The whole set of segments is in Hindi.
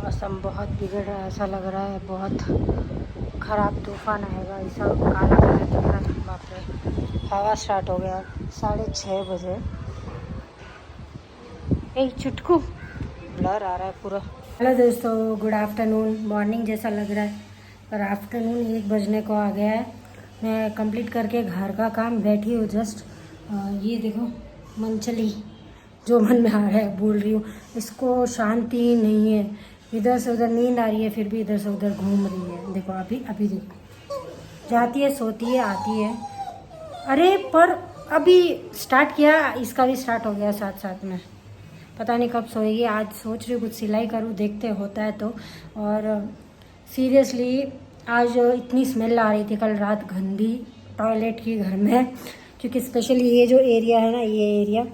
मौसम बहुत बिगड़ रहा है, ऐसा लग रहा है बहुत ख़राब तूफ़ान आएगा। ऐसा काला काला दिख रहा है। बाप रे, हवा स्टार्ट हो गया। 6:30 बजे। एक चुटकू ब्लर आ रहा है पूरा। हेलो दोस्तों, गुड आफ्टरनून। मॉर्निंग जैसा लग रहा है पर आफ्टरनून 1 बजने को आ गया है। मैं कंप्लीट करके घर का काम बैठी हूँ जस्ट। ये देखो मनचली जो मन में आ रहा है बोल रही हूँ। इसको शांति नहीं है, इधर से उधर नींद आ रही है फिर भी इधर से उधर घूम रही है। देखो अभी अभी देखो, जाती है सोती है आती है। अरे पर अभी स्टार्ट किया, इसका भी स्टार्ट हो गया साथ साथ में। पता नहीं कब सोएगी। आज सोच रही हूँ कुछ सिलाई करूँ, देखते होता है तो। और सीरियसली आज इतनी स्मेल आ रही थी कल रात गंदी टॉयलेट की घर में, क्योंकि स्पेशली ये जो एरिया है ना, ये एरिया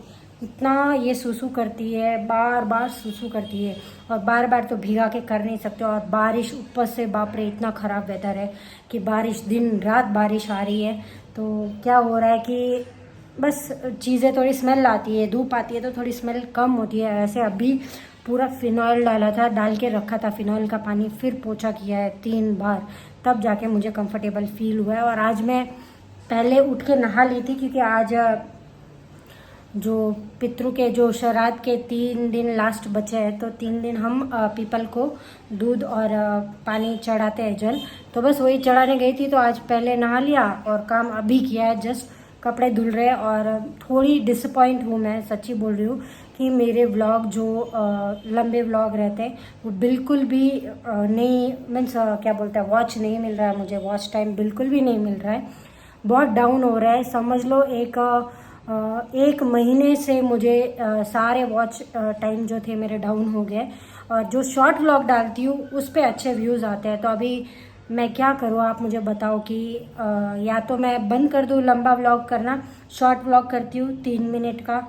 इतना ये सुसु करती है, बार बार सुसु करती है। और बार बार तो भिगा के कर नहीं सकते। और बारिश ऊपर से, बाप रे इतना ख़राब वेदर है कि बारिश दिन रात बारिश आ रही है। तो क्या हो रहा है कि बस चीज़ें थोड़ी स्मेल आती है, धूप आती है तो थोड़ी स्मेल कम होती है। ऐसे अभी पूरा फिनॉइल डाला था, डाल के रखा था फिनॉइल का पानी, फिर पोछा किया है 3 बार, तब जाके मुझे कंफर्टेबल फील हुआ है। और आज मैं पहले उठ के नहा ली थी क्योंकि आज जो पितरों के जो श्राद्ध के 3 दिन लास्ट बचे हैं, तो 3 दिन हम पीपल को दूध और पानी चढ़ाते हैं, जल। तो बस वही चढ़ाने गई थी। तो आज पहले नहा लिया और काम अभी किया है, जस्ट कपड़े धुल रहे। और थोड़ी डिसअपॉइंट हूँ मैं, सच्ची बोल रही हूँ कि मेरे व्लॉग जो लंबे व्लॉग रहते हैं वो बिल्कुल भी नहीं, मीन्स क्या बोलते हैं, वॉच नहीं मिल रहा है मुझे। वॉच टाइम बिल्कुल भी नहीं मिल रहा है, बहुत डाउन हो रहा है। समझ लो एक महीने से मुझे सारे वॉच टाइम जो थे मेरे डाउन हो गए। और जो शॉर्ट व्लॉग डालती हूँ उस पर अच्छे व्यूज़ आते हैं। तो अभी मैं क्या करूँ, आप मुझे बताओ कि या तो मैं बंद कर दूँ लंबा व्लॉग करना, शॉर्ट व्लॉग करती हूँ 3 मिनट का,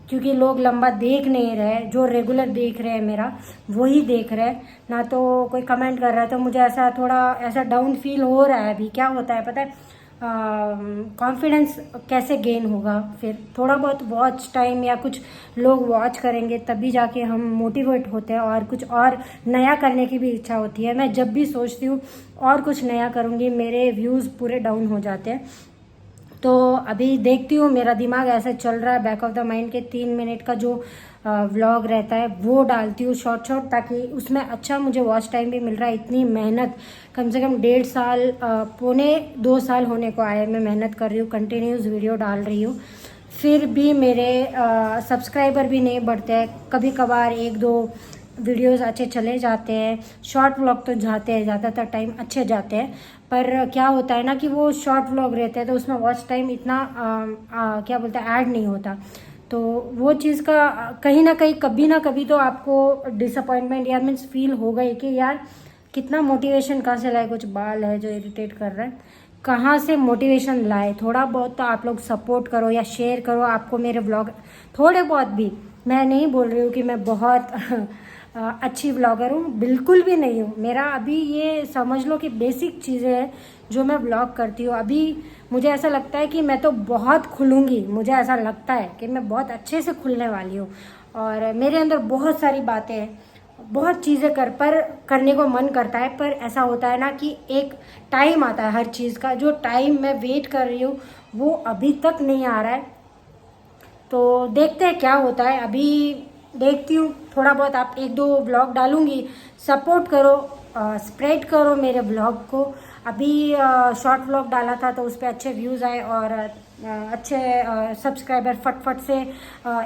क्योंकि लोग लंबा देख नहीं रहे। जो रेगुलर देख रहे हैं मेरा वही देख रहे हैं ना। तो कोई कमेंट कर रहा है तो मुझे ऐसा थोड़ा ऐसा डाउन फील हो रहा है। अभी क्या होता है पता है, कॉन्फिडेंस कैसे गेन होगा, फिर थोड़ा बहुत वॉच टाइम या कुछ लोग वॉच करेंगे तभी जाके हम मोटिवेट होते हैं और कुछ और नया करने की भी इच्छा होती है। मैं जब भी सोचती हूँ और कुछ नया करूँगी, मेरे व्यूज़ पूरे डाउन हो जाते हैं। तो अभी देखती हूँ, मेरा दिमाग ऐसे चल रहा है बैक ऑफ द माइंड के 3 मिनट का जो व्लॉग रहता है वो डालती हूँ शॉर्ट, ताकि उसमें अच्छा मुझे वॉच टाइम भी मिल रहा है। इतनी मेहनत, कम से कम 1.5 साल, पौने 2 साल होने को आए, मैं मेहनत कर रही हूँ, कंटिन्यूस वीडियो डाल रही हूँ, फिर भी मेरे सब्सक्राइबर भी नहीं बढ़ते हैं। कभी कभार 1-2 वीडियोस अच्छे चले जाते हैं, शॉर्ट व्लॉग तो जाते हैं, ज़्यादातर टाइम अच्छे जाते हैं। पर क्या होता है ना कि वो शॉर्ट व्लॉग रहते हैं तो उसमें वॉच टाइम इतना क्या बोलते हैं, ऐड नहीं होता। तो वो चीज़ का कहीं ना कहीं कभी ना कभी तो आपको डिसअपॉइंटमेंट या मीन्स फील होगा ही कि यार कितना मोटिवेशन कहाँ से लाए। कुछ बाल है जो इरिटेट कर रहा है, कहाँ से मोटिवेशन लाए। थोड़ा बहुत तो आप लोग सपोर्ट करो या शेयर करो। आपको मेरे व्लॉग थोड़े बहुत भी, मैं नहीं बोल रही हूँ कि मैं बहुत अच्छी व्लॉगर हूँ, बिल्कुल भी नहीं हूँ। मेरा अभी ये समझ लो कि बेसिक चीज़ें हैं जो मैं व्लॉग करती हूँ। अभी मुझे ऐसा लगता है कि मैं तो बहुत खुलूँगी, मुझे ऐसा लगता है कि मैं बहुत अच्छे से खुलने वाली हूँ। और मेरे अंदर बहुत सारी बातें हैं, बहुत चीज़ें करने को मन करता है। पर ऐसा होता है ना कि एक टाइम आता है हर चीज़ का, जो टाइम मैं वेट कर रही हूँ वो अभी तक नहीं आ रहा है। तो देखते हैं क्या होता है। अभी देखती हूँ, थोड़ा बहुत आप 1-2 व्लॉग डालूंगी, सपोर्ट करो, स्प्रेड करो मेरे व्लॉग को। अभी शॉर्ट व्लॉग डाला था तो उस पर अच्छे व्यूज़ आए और अच्छे सब्सक्राइबर फटफट से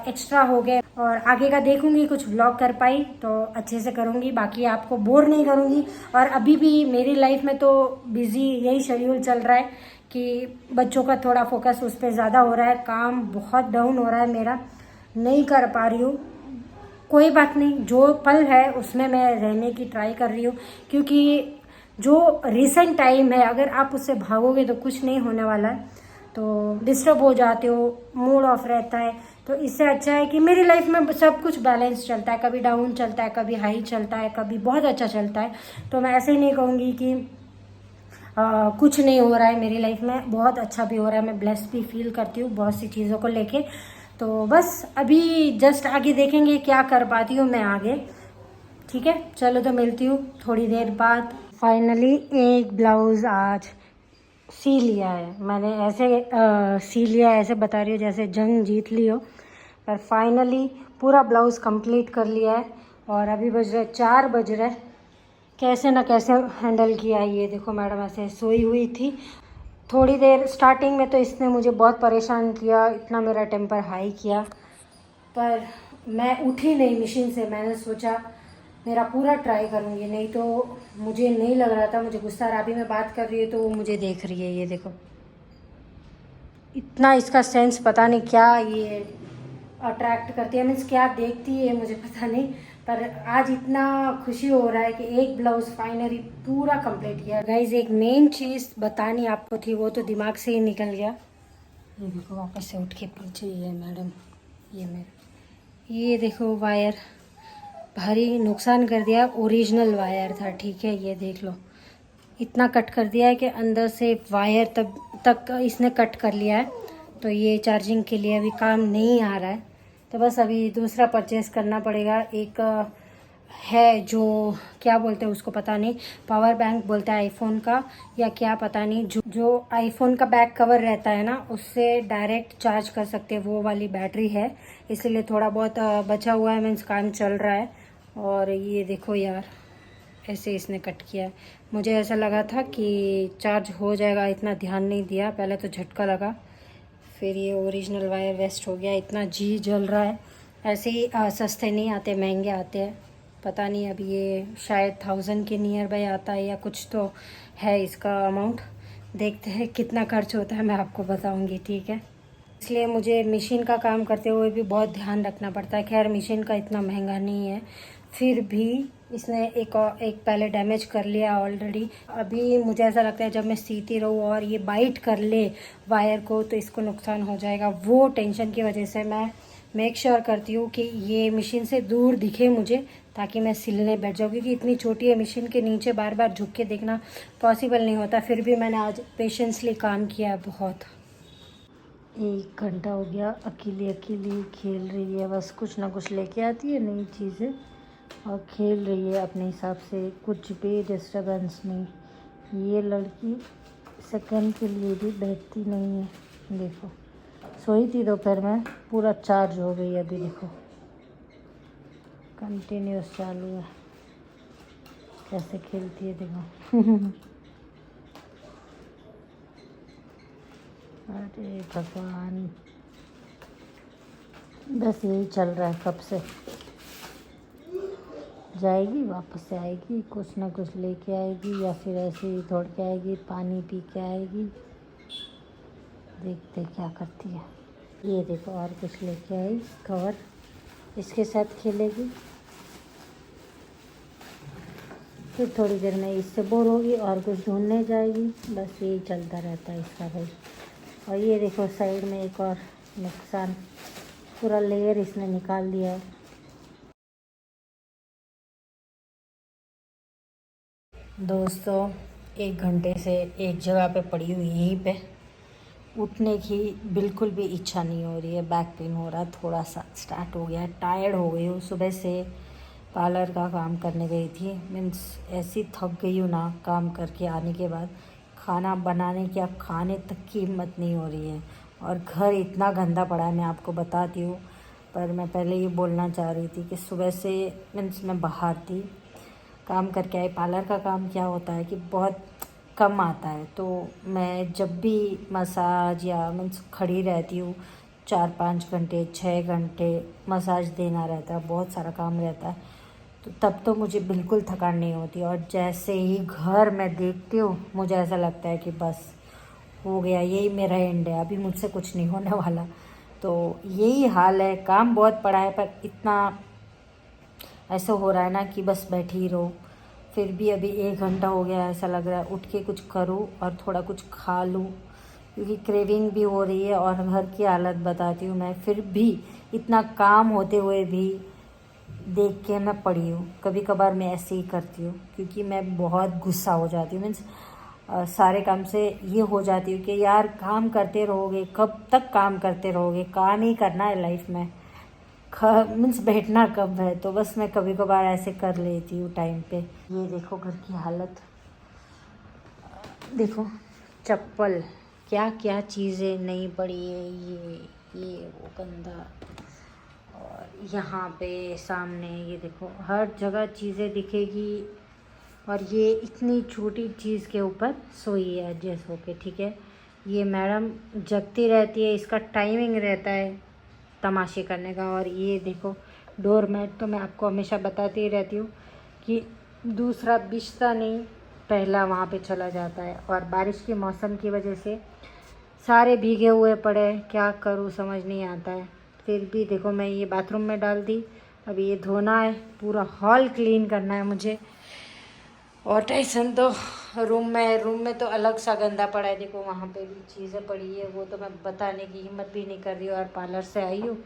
एक्स्ट्रा हो गए। और आगे का देखूंगी, कुछ व्लॉग कर पाई तो अच्छे से करूंगी, बाकी आपको बोर नहीं करूंगी। और अभी भी मेरी लाइफ में तो बिजी यही शेड्यूल चल रहा है कि बच्चों का थोड़ा फोकस उस पर ज़्यादा हो रहा है, काम बहुत डाउन हो रहा है मेरा, नहीं कर पा रही हूँ। कोई बात नहीं, जो पल है उसमें मैं रहने की ट्राई कर रही हूँ, क्योंकि जो रिसेंट टाइम है अगर आप उससे भागोगे तो कुछ नहीं होने वाला है। तो डिस्टर्ब हो जाते हो, मूड ऑफ रहता है। तो इससे अच्छा है कि मेरी लाइफ में सब कुछ बैलेंस चलता है, कभी डाउन चलता है, कभी हाई चलता है, कभी बहुत अच्छा चलता है। तो मैं ऐसे ही नहीं कहूँगी कि कुछ नहीं हो रहा है मेरी लाइफ में, बहुत अच्छा भी हो रहा है। मैं ब्लेस्ड भी फील करती हूँ बहुत सी चीज़ों को लेके। तो बस अभी जस्ट आगे देखेंगे क्या कर पाती हूँ मैं आगे। ठीक है, चलो तो मिलती हूँ थोड़ी देर बाद। फाइनली एक ब्लाउज़ आज सी लिया है मैंने। ऐसे सी लिया है, ऐसे बता रही हूँ जैसे जंग जीत ली हो, पर फाइनली पूरा ब्लाउज़ कंप्लीट कर लिया है। और अभी बज रहे 4 बज रहे। कैसे ना कैसे हैंडल किया है। ये देखो मैडम ऐसे सोई हुई थी थोड़ी देर स्टार्टिंग में, तो इसने मुझे बहुत परेशान किया, इतना मेरा टेम्पर हाई किया, पर मैं उठी नहीं मशीन से। मैंने सोचा मेरा पूरा ट्राई करूँगी, नहीं तो मुझे नहीं लग रहा था, मुझे गुस्सा आ रहा। अभी मैं बात कर रही हूँ तो वो मुझे देख रही है। ये देखो इतना इसका सेंस, पता नहीं क्या ये अट्रैक्ट करती है, मीन्स क्या देखती है मुझे पता नहीं, पर आज इतना खुशी हो रहा है कि एक ब्लाउज फाइनली पूरा कंप्लीट किया। गाइज एक मेन चीज़ बतानी आपको थी, वो तो दिमाग से ही निकल गया। ये देखो वापस से उठ के पीछे ये मैडम, ये मेरा, ये देखो वायर भारी नुकसान कर दिया। ओरिजिनल वायर था, ठीक है, ये देख लो इतना कट कर दिया है कि अंदर से वायर तक इसने कट कर लिया है। तो ये चार्जिंग के लिए अभी काम नहीं आ रहा है, तो बस अभी दूसरा परचेस करना पड़ेगा। एक है जो क्या बोलते हैं उसको पता नहीं, पावर बैंक बोलता है आईफोन का या क्या पता नहीं, जो आईफोन का बैक कवर रहता है ना, उससे डायरेक्ट चार्ज कर सकते हैं, वो वाली बैटरी है। इसलिए थोड़ा बहुत बचा हुआ है, मीन्स काम चल रहा है। और ये देखो यार ऐसे इसने कट किया है। मुझे ऐसा लगा था कि चार्ज हो जाएगा, इतना ध्यान नहीं दिया, पहले तो झटका लगा, फिर ये ओरिजिनल वायर वेस्ट हो गया। इतना जी जल रहा है। ऐसे ही सस्ते नहीं आते, महंगे आते हैं। पता नहीं अब ये शायद 1000 के नियर बाय आता है या कुछ तो है इसका अमाउंट। देखते हैं कितना खर्च होता है, मैं आपको बताऊंगी, ठीक है। इसलिए मुझे मशीन का काम करते हुए भी बहुत ध्यान रखना पड़ता है। खैर मशीन का इतना महंगा नहीं है, फिर भी इसने एक पहले डैमेज कर लिया ऑलरेडी। अभी मुझे ऐसा लगता है जब मैं सीती रहूँ और ये बाइट कर ले वायर को तो इसको नुकसान हो जाएगा। वो टेंशन की वजह से मैं मेक श्योर करती हूँ कि ये मशीन से दूर दिखे मुझे, ताकि मैं सिलने बैठ जाऊँ, क्योंकि इतनी छोटी है मशीन के नीचे बार बार झुक के देखना पॉसिबल नहीं होता। फिर भी मैंने आज पेशेंसली काम किया है बहुत। 1 घंटा हो गया, अकेली अकेली खेल रही है, बस कुछ ना कुछ लेके आती है नई चीज़ें और खेल रही है अपने हिसाब से, कुछ भी डिस्टर्बेंस नहीं। ये लड़की सेकंड के लिए भी बैठती नहीं है। देखो सोई थी दोपहर में, पूरा चार्ज हो गई, अभी देखो कंटिन्यूस चालू है, कैसे खेलती है देखो। अरे भगवान, बस यही चल रहा है कब से। जाएगी वापस से आएगी, कुछ ना कुछ लेके आएगी, या फिर ऐसे ही दौड़ के आएगी, पानी पी के आएगी। देखते क्या करती है। ये देखो और कुछ लेके आई, कवर, इसके साथ खेलेगी, फिर थोड़ी देर में इससे बोर होगी और कुछ ढूंढने जाएगी। बस यही चलता रहता है इसका भाई। और ये देखो साइड में एक और नुकसान, पूरा लेयर इसने निकाल दिया है। दोस्तों 1 घंटे से एक जगह पे पड़ी हुई, यहीं पे उठने की बिल्कुल भी इच्छा नहीं हो रही है। बैक पेन हो रहा है, थोड़ा सा स्टार्ट हो गया है, टायर्ड हो गई हूँ। सुबह से पार्लर का काम करने गई थी, मीन्स ऐसी थक गई हूँ ना काम करके आने के बाद, खाना बनाने की अब खाने तक की हिम्मत नहीं हो रही है। और घर इतना गंदा पड़ा है, मैं आपको बताती हूँ। पर मैं पहले ये बोलना चाह रही थी कि सुबह से मीन्स मैं बाहर थी, काम करके आई। पार्लर का काम क्या होता है कि बहुत कम आता है, तो मैं जब भी मसाज या मीन्स खड़ी रहती हूँ 4-5 घंटे 6 घंटे मसाज देना रहता है, बहुत सारा काम रहता है, तो तब तो मुझे बिल्कुल थकान नहीं होती। और जैसे ही घर मैं देखती हूँ मुझे ऐसा लगता है कि बस हो गया, यही मेरा एंड है, अभी मुझसे कुछ नहीं होने वाला। तो यही हाल है, काम बहुत पड़ा है, पर इतना ऐसा हो रहा है ना कि बस बैठी ही रहो। फिर भी अभी 1 घंटा हो गया, ऐसा लग रहा है उठ के कुछ करूँ और थोड़ा कुछ खा लूँ, क्योंकि क्रेविंग भी हो रही है। और घर की हालत बताती हूँ मैं, फिर भी इतना काम होते हुए भी देख के मैं पड़ी हूँ। कभी कभार मैं ऐसे ही करती हूँ, क्योंकि मैं बहुत गुस्सा हो जाती हूँ। मीन्स सारे काम से ये हो जाती हूँ कि यार काम करते रहोगे, कब तक काम करते रहोगे, काम ही करना है लाइफ में। मीन्स बैठना कब है, तो बस मैं कभी कभार ऐसे कर लेती हूँ टाइम पे। ये देखो घर की हालत, देखो चप्पल, क्या क्या चीज़ें नहीं पड़ी है, ये वो गंदा, और यहाँ पे सामने ये देखो हर जगह चीज़ें दिखेगी। और ये इतनी छोटी चीज़ के ऊपर सोई है एडजस्ट होके, ठीक है। ये मैडम जगती रहती है, इसका टाइमिंग रहता है तमाशे करने का। और ये देखो डोर मैट, तो मैं आपको हमेशा बताती ही रहती हूँ कि दूसरा बिछता नहीं, पहला वहाँ पे चला जाता है। और बारिश के मौसम की वजह से सारे भीगे हुए पड़े, क्या करूँ समझ नहीं आता है। फिर भी देखो मैं ये बाथरूम में डाल दी, अभी ये धोना है, पूरा हॉल क्लीन करना है मुझे। और टाइसन तो रूम में तो अलग सा गंदा पड़ा है, देखो वहाँ पे भी चीज़ें पड़ी है, वो तो मैं बताने की हिम्मत भी नहीं कर रही हूँ। और पार्लर से आई हूँ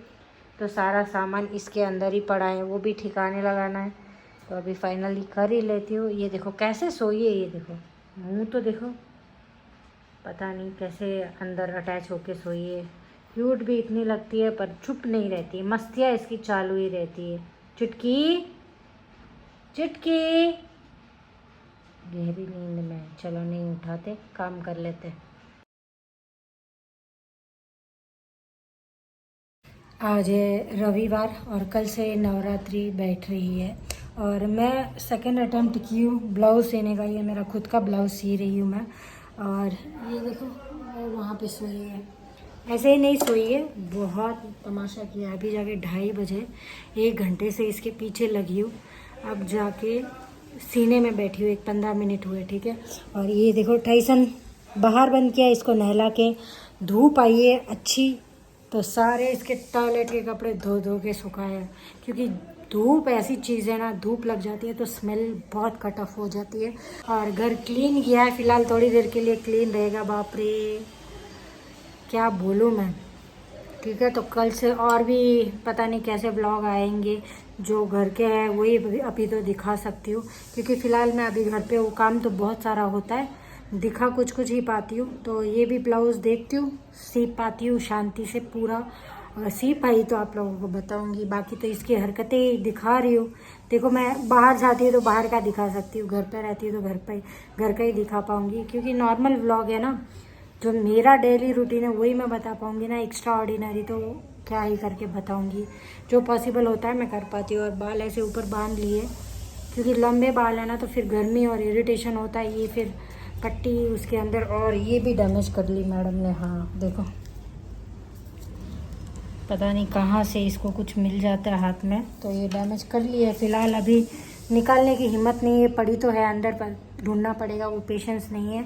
तो सारा सामान इसके अंदर ही पड़ा है, वो भी ठिकाने लगाना है, तो अभी फाइनली कर ही लेती हूँ। ये देखो कैसे सोई है, ये देखो मुँह तो देखो, पता नहीं कैसे अंदर अटैच होके सोई है। क्यूट भी इतनी लगती है पर चुप नहीं रहती, मस्तियाँ इसकी चालू ही रहती है। चुटकी चुटकी, गहरी नींद में, चलो नहीं उठाते, काम कर लेते। आज है रविवार और कल से नवरात्रि बैठ रही है, और मैं सेकंड अटेम्प्ट की हूँ ब्लाउज़ सीने का। ये मेरा खुद का ब्लाउज़ सी रही हूँ मैं। और ये देखो वो वहाँ पे सोई है, ऐसे ही नहीं सोई है, बहुत तमाशा किया। अभी जाके 2:30 बजे, 1 घंटे से इसके पीछे लगी हूँ, अब जाके सीने में बैठी हूँ, 15 मिनट हुए, ठीक है। और ये देखो टाइसन बाहर बंद किया, इसको नहला के, धूप आई है अच्छी, तो सारे इसके टॉयलेट के कपड़े धो धो के सुखाए, क्योंकि धूप ऐसी चीज़ है ना, धूप लग जाती है तो स्मेल बहुत कट ऑफ हो जाती है। और घर क्लीन किया है, फिलहाल थोड़ी देर के लिए क्लीन रहेगा। बाप रे क्या बोलूँ मैं, ठीक है। तो कल से और भी पता नहीं कैसे ब्लॉग आएंगे, जो घर के हैं वही अभी तो दिखा सकती हूँ, क्योंकि फ़िलहाल मैं अभी घर पे हूँ, काम तो बहुत सारा होता है, दिखा कुछ कुछ ही पाती हूँ। तो ये भी ब्लाउज़ देखती हूँ, सीप पाती हूँ शांति से पूरा, अगर सीप आई तो आप लोगों को बताऊँगी। बाकी तो इसकी हरकतें दिखा रही हूँ। देखो मैं बाहर जाती हूँ तो बाहर का दिखा सकती हूँ, घर पर रहती हूँ तो घर का ही दिखा पाऊँगी, क्योंकि नॉर्मल व्लॉग है ना, जो मेरा डेली रूटीन है वही मैं बता पाऊँगी ना, एक्स्ट्रा ऑर्डिनरी तो क्या ही करके बताऊँगी। जो पॉसिबल होता है मैं कर पाती हूँ। और बाल ऐसे ऊपर बांध लिए, क्योंकि लंबे बाल है ना, तो फिर गर्मी और इरिटेशन होता है। ये फिर पट्टी उसके अंदर, और ये भी डैमेज कर ली मैडम ने। हाँ देखो, पता नहीं कहाँ से इसको कुछ मिल जाता है हाथ में, तो ये डैमेज कर ली है। फ़िलहाल अभी निकालने की हिम्मत नहीं है, पड़ी तो है अंदर, पर ढूंढना पड़ेगा, वो पेशेंस नहीं है।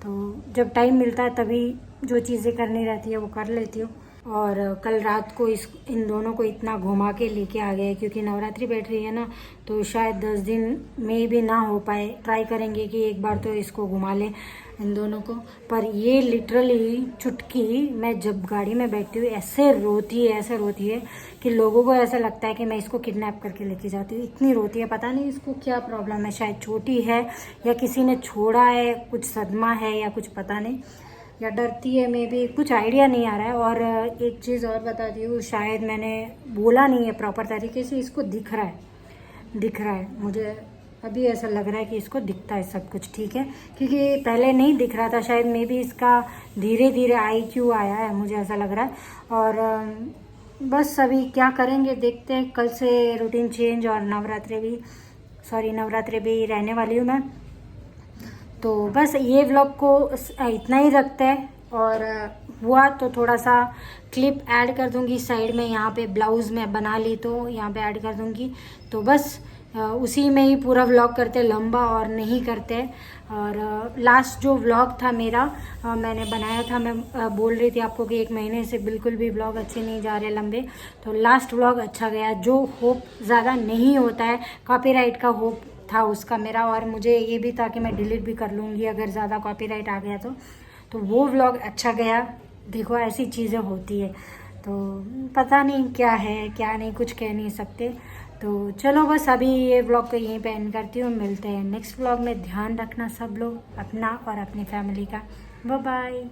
तो जब टाइम मिलता है तभी जो चीज़ें करनी रहती है वो कर लेती हूँ। और कल रात को इन दोनों को इतना घुमा के लेके आ गए, क्योंकि नवरात्रि बैठ रही है ना, तो शायद 10 दिन में भी ना हो पाए। ट्राई करेंगे कि एक बार तो इसको घुमा लें इन दोनों को। पर ये लिटरली चुटकी, मैं जब गाड़ी में बैठती हूँ ऐसे रोती है कि लोगों को ऐसा लगता है कि मैं इसको किडनैप करके लेके जाती हूँ। इतनी रोती है, पता नहीं इसको क्या प्रॉब्लम है, शायद छोटी है या किसी ने छोड़ा है, कुछ सदमा है या कुछ पता नहीं, या डरती है, मे भी कुछ आइडिया नहीं आ रहा है। और एक चीज़ और बताती हूँ, शायद मैंने बोला नहीं है प्रॉपर तरीके से, इसको दिख रहा है मुझे अभी ऐसा लग रहा है कि इसको दिखता है सब कुछ, ठीक है, क्योंकि पहले नहीं दिख रहा था। शायद मे भी इसका धीरे धीरे IQ आया है, मुझे ऐसा लग रहा है। और बस अभी क्या करेंगे देखते हैं, कल से रूटीन चेंज, और नवरात्रि भी रहने वाली हूँ मैं। तो बस ये व्लॉग को इतना ही रखते हैं। और हुआ तो थोड़ा सा क्लिप ऐड कर दूंगी साइड में, यहाँ पे ब्लाउज़ में बना ली तो यहाँ पे ऐड कर दूंगी। तो बस उसी में ही पूरा व्लॉग करते, लंबा और नहीं करते। और लास्ट जो व्लॉग था मेरा, मैंने बनाया था, मैं बोल रही थी आपको कि 1 महीने से बिल्कुल भी व्लॉग अच्छे नहीं जा रहे लंबे, तो लास्ट व्लॉग अच्छा गया। जो होप ज़्यादा नहीं होता है, कॉपीराइट का होप था उसका मेरा, और मुझे ये भी था कि मैं डिलीट भी कर लूँगी अगर ज़्यादा कॉपीराइट आ गया तो वो व्लॉग अच्छा गया। देखो ऐसी चीज़ें होती है, तो पता नहीं क्या है क्या नहीं, कुछ कह नहीं सकते। तो चलो बस अभी ये व्लॉग को यहीं पे एंड करती हूँ, मिलते हैं नेक्स्ट व्लॉग में। ध्यान रखना सब लोग अपना और अपनी फैमिली का। Bye bye.